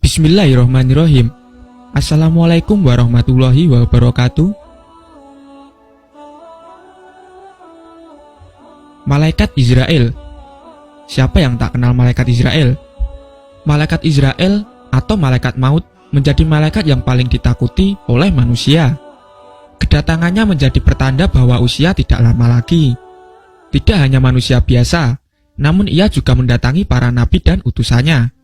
Bismillahirrahmanirrahim. Assalamualaikum warahmatullahi wabarakatuh. Malaikat Israel. Siapa yang tak kenal malaikat Israel? Malaikat Israel atau malaikat maut menjadi malaikat yang paling ditakuti oleh manusia. Kedatangannya menjadi pertanda bahwa usia tidak lama lagi. Tidak hanya manusia biasa, namun ia juga mendatangi para nabi dan utusannya.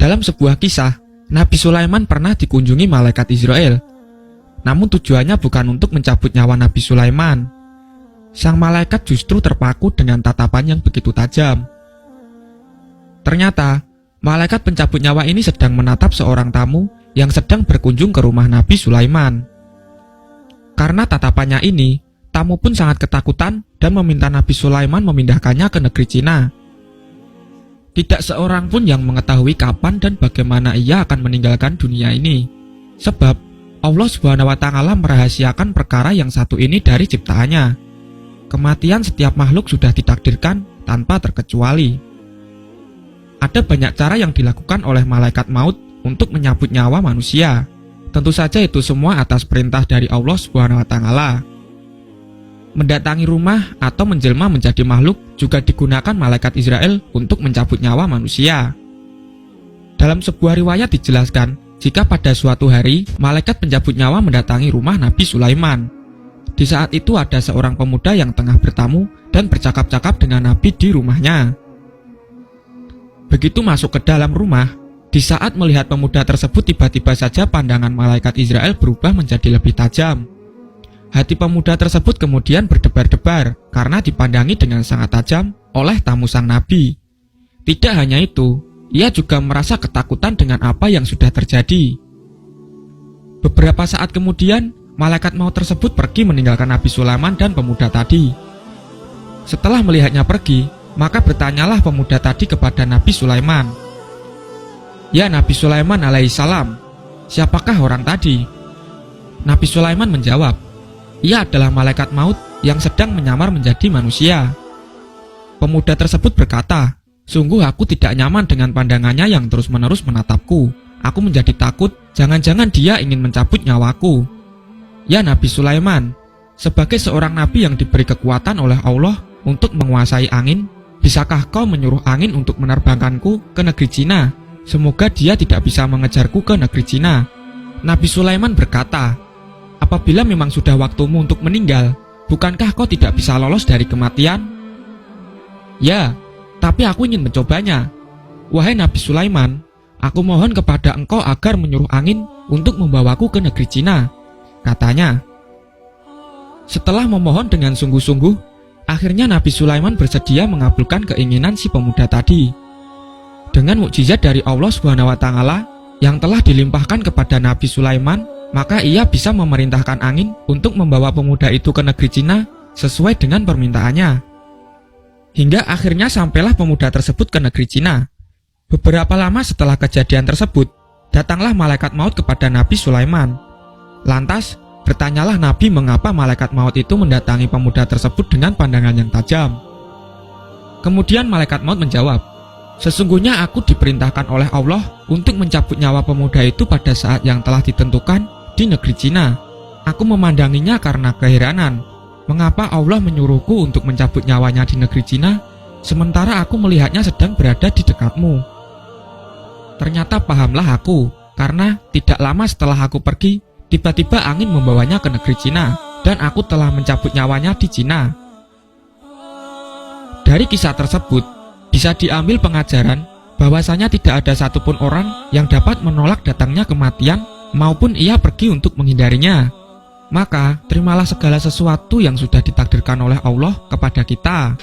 Dalam sebuah kisah, Nabi Sulaiman pernah dikunjungi malaikat Israel. Namun tujuannya bukan untuk mencabut nyawa Nabi Sulaiman. Sang malaikat justru terpaku dengan tatapan yang begitu tajam. Ternyata, malaikat pencabut nyawa ini sedang menatap seorang tamu yang sedang berkunjung ke rumah Nabi Sulaiman. Karena tatapannya ini, tamu pun sangat ketakutan dan meminta Nabi Sulaiman memindahkannya ke negeri Cina. Tidak seorang pun yang mengetahui kapan dan bagaimana ia akan meninggalkan dunia ini. Sebab Allah SWT merahasiakan perkara yang satu ini dari ciptaannya. Kematian setiap makhluk sudah ditakdirkan tanpa terkecuali. Ada banyak cara yang dilakukan oleh malaikat maut untuk menyabut nyawa manusia. Tentu saja itu semua atas perintah dari Allah SWT. Mendatangi rumah atau menjelma menjadi makhluk juga digunakan malaikat Israel untuk mencabut nyawa manusia. Dalam sebuah riwayat dijelaskan, jika pada suatu hari malaikat pencabut nyawa mendatangi rumah Nabi Sulaiman. Di saat itu ada seorang pemuda yang tengah bertamu dan bercakap-cakap dengan Nabi di rumahnya. Begitu masuk ke dalam rumah, di saat melihat pemuda tersebut tiba-tiba saja pandangan malaikat Israel berubah menjadi lebih tajam. Hati pemuda tersebut kemudian berdebar-debar karena dipandangi dengan sangat tajam oleh tamu sang nabi. Tidak hanya itu, ia juga merasa ketakutan dengan apa yang sudah terjadi. Beberapa saat kemudian, malaikat maut tersebut pergi meninggalkan Nabi Sulaiman dan pemuda tadi. Setelah melihatnya pergi, maka bertanyalah pemuda tadi kepada Nabi Sulaiman. "Ya Nabi Sulaiman alaihissalam, siapakah orang tadi?" Nabi Sulaiman menjawab, "Ia adalah malaikat maut yang sedang menyamar menjadi manusia." Pemuda tersebut berkata, "Sungguh aku tidak nyaman dengan pandangannya yang terus-menerus menatapku. Aku menjadi takut, jangan-jangan dia ingin mencabut nyawaku." "Ya Nabi Sulaiman, sebagai seorang nabi yang diberi kekuatan oleh Allah untuk menguasai angin, bisakah kau menyuruh angin untuk menerbangkanku ke negeri Cina? Semoga dia tidak bisa mengejarku ke negeri Cina." Nabi Sulaiman berkata, "Apabila memang sudah waktumu untuk meninggal, bukankah kau tidak bisa lolos dari kematian?" "Ya, tapi aku ingin mencobanya. Wahai Nabi Sulaiman, aku mohon kepada engkau agar menyuruh angin untuk membawaku ke negeri Cina," katanya. Setelah memohon dengan sungguh-sungguh, akhirnya Nabi Sulaiman bersedia mengabulkan keinginan si pemuda tadi. Dengan mukjizat dari Allah SWT yang telah dilimpahkan kepada Nabi Sulaiman, maka ia bisa memerintahkan angin untuk membawa pemuda itu ke negeri Cina sesuai dengan permintaannya. Hingga akhirnya sampailah pemuda tersebut ke negeri Cina. Beberapa lama setelah kejadian tersebut, datanglah malaikat maut kepada Nabi Sulaiman. Lantas, bertanyalah Nabi mengapa malaikat maut itu mendatangi pemuda tersebut dengan pandangan yang tajam. Kemudian malaikat maut menjawab, "Sesungguhnya aku diperintahkan oleh Allah untuk mencabut nyawa pemuda itu pada saat yang telah ditentukan di negeri Cina. Aku memandanginya karena keheranan. Mengapa Allah menyuruhku untuk mencabut nyawanya di negeri Cina, sementara aku melihatnya sedang berada di dekatmu? Ternyata pahamlah aku, karena tidak lama setelah aku pergi, tiba-tiba angin membawanya ke negeri Cina, dan aku telah mencabut nyawanya di Cina." Dari kisah tersebut, bisa diambil pengajaran bahwasanya tidak ada satupun orang yang dapat menolak datangnya kematian maupun ia pergi untuk menghindarinya. Maka, terimalah segala sesuatu yang sudah ditakdirkan oleh Allah kepada kita.